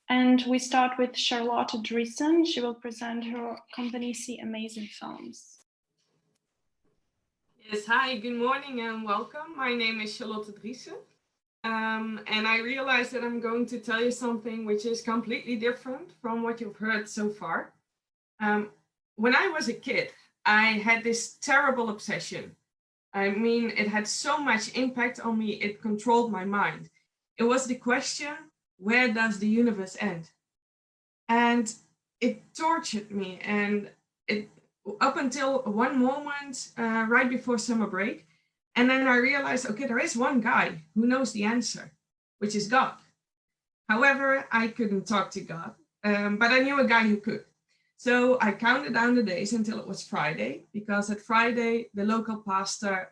And we start with Charlotte Driessen. She will present her company, Amazing Films. Yes, hi, good morning and welcome. My name is Charlotte Driessen. And I realize that I'm going to tell you something which is completely different from what you've heard so far. When I was a kid, I had this terrible obsession. I mean, it had so much impact on me, it controlled my mind. It was the question, where does the universe end? And it tortured me. And it up until one moment right before summer break. And then I realized, okay, there is one guy who knows the answer, which is God. However, I couldn't talk to God, but I knew a guy who could. So I counted down the days until it was Friday, because at Friday, the local pastor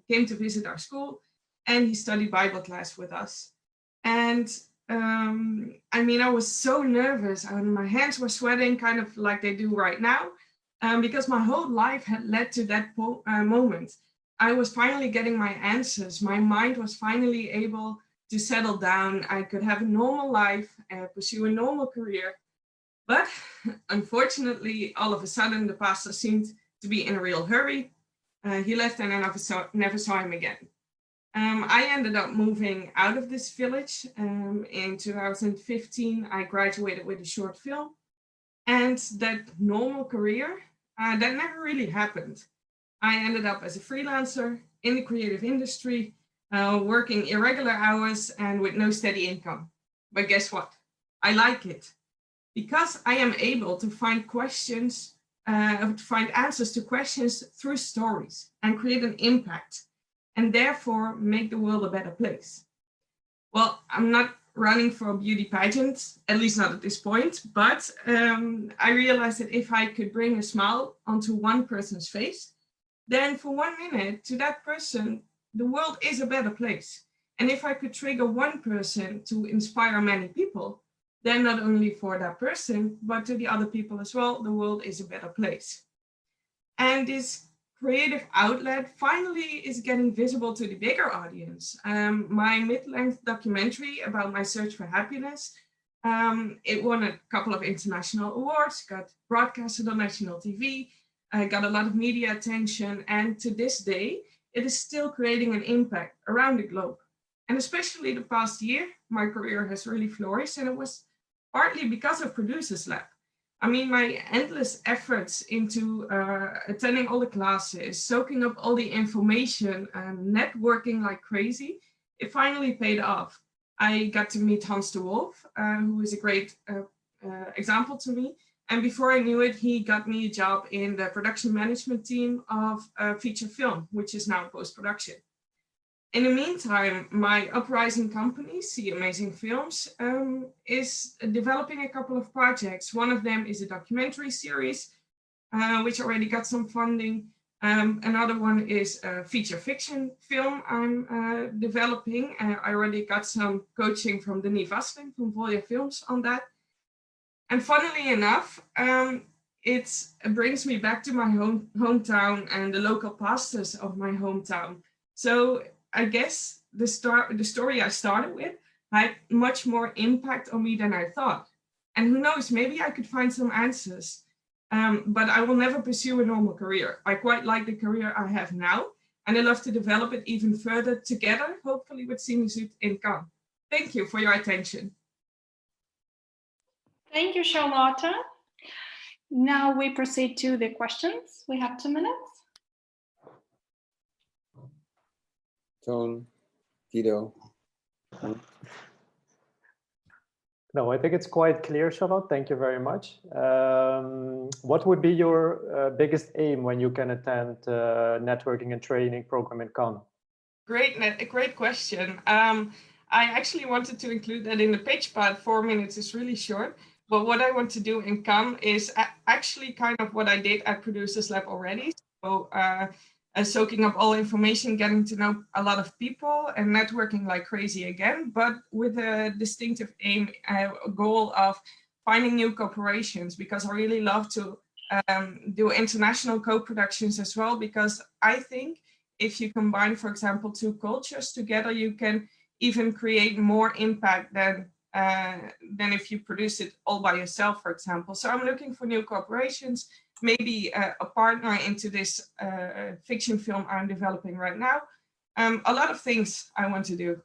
came to visit our school and he studied Bible class with us. And I mean, I was so nervous and my hands were sweating kind of like they do right now, because my whole life had led to that moment. I was finally getting my answers. My mind was finally able to settle down. I could have a normal life, pursue a normal career. But unfortunately, all of a sudden, the pastor seemed to be in a real hurry. He left and I never saw him again. I ended up moving out of this village. In 2015, I graduated with a short film. And that normal career, that never really happened. I ended up as a freelancer in the creative industry, working irregular hours and with no steady income. But guess what? I like it. Because I am able to find answers to questions through stories and create an impact, and therefore make the world a better place. Well, I'm not running for a beauty pageant, at least not at this point, but I realized that if I could bring a smile onto one person's face, then for 1 minute to that person, the world is a better place. And if I could trigger one person to inspire many people, then not only for that person, but to the other people as well, the world is a better place. And this creative outlet finally is getting visible to the bigger audience. My mid-length documentary about my search for happiness, it won a couple of international awards, got broadcasted on national TV, got a lot of media attention, and to this day, it is still creating an impact around the globe. And especially the past year, my career has really flourished, and it was partly because of Producers Lab. I mean, my endless efforts into attending all the classes, soaking up all the information, networking like crazy, it finally paid off. I got to meet Hans de Wolf, who is a great example to me. And before I knew it, he got me a job in the production management team of a feature film, which is now post-production. In the meantime, my uprising company, Amazing Films, is developing a couple of projects. One of them is a documentary series, which already got some funding. Another one is a feature fiction film I'm developing. I already got some coaching from Denis Vasling from Volja Films on that. And funnily enough, it brings me back to my hometown and the local pastors of my hometown. So I guess the story I started with had much more impact on me than I thought. And who knows, maybe I could find some answers. But I will never pursue a normal career. I quite like the career I have now, and I love to develop it even further together, hopefully with CineSud in Cannes. Thank you for your attention. Thank you, Charlotte. Now we proceed to the questions. We have 2 minutes. Toon, Guido. No, I think it's quite clear, Charlotte. Thank you very much. What would be your biggest aim when you can attend networking and training program in Cannes? Great question. I actually wanted to include that in the pitch, but 4 minutes is really short. But what I want to do in Cannes is actually kind of what I did at Producers Lab already. So soaking up all information, getting to know a lot of people and networking like crazy again, but with a distinctive aim, goal of finding new corporations, because I really love to do international co-productions as well, because I think if you combine, for example, 2 cultures together, you can even create more impact than than if you produce it all by yourself, for example. So I'm looking for new cooperations, maybe a partner into this fiction film I'm developing right now. A lot of things I want to do.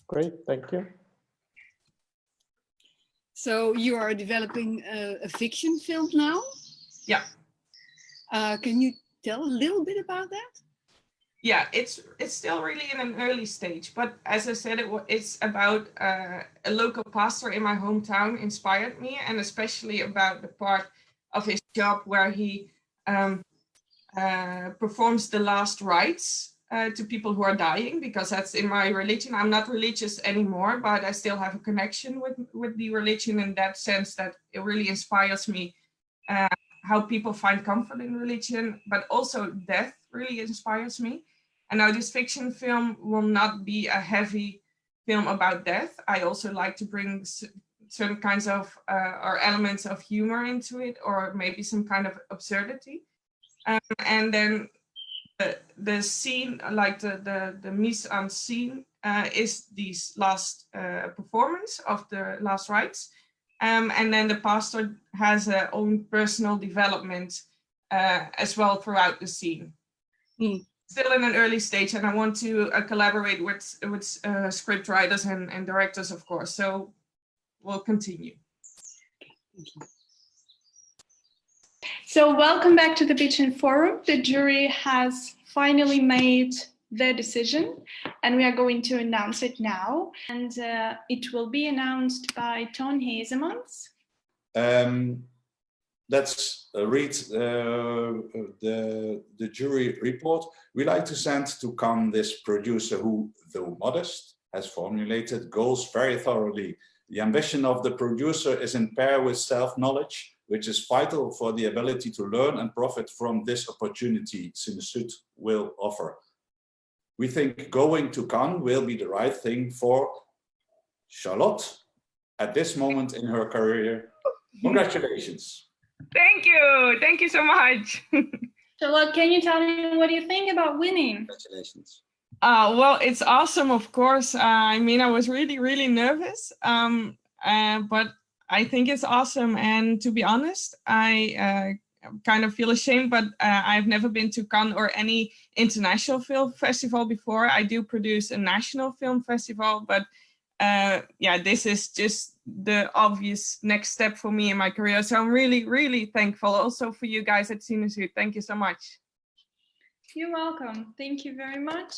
Great, thank you. So you are developing a fiction film now? Yeah. Can you tell a little bit about that? Yeah, it's still really in an early stage, but as I said, it's about a local pastor in my hometown inspired me, and especially about the part of his job where he performs the last rites to people who are dying, because that's in my religion. I'm not religious anymore, but I still have a connection with the religion in that sense, that it really inspires me how people find comfort in religion, but also death really inspires me. And now this fiction film will not be a heavy film about death. I also like to bring certain kinds of or elements of humor into it, or maybe some kind of absurdity. And then the scene, like the mise en scene, is these last performance of the last rites. And then the pastor has her own personal development as well throughout the scene. Still in an early stage, and I want to collaborate with script writers and directors, of course. So we'll continue. So welcome back to the Pitching Forum. The jury has finally made their decision, and we are going to announce it now. And it will be announced by Toon Heesemans. Let's read the jury report. We like to send to Cannes this producer who, though modest, has formulated goals very thoroughly. The ambition of the producer is in pair with self-knowledge, which is vital for the ability to learn and profit from this opportunity CineSud will offer. We think going to Cannes will be the right thing for Charlotte at this moment in her career. Congratulations. Thank you so much. Charlotte, can you tell me what you think about winning? Congratulations. Well, it's awesome, of course. I mean, I was really nervous, but I think it's awesome. And to be honest, I kind of feel ashamed, but I've never been to Cannes or any international film festival before. I do produce a national film festival, but yeah, this is just the obvious next step for me in my career. So I'm really thankful also for you guys at CineSud. Thank you so much. You're welcome. Thank you very much.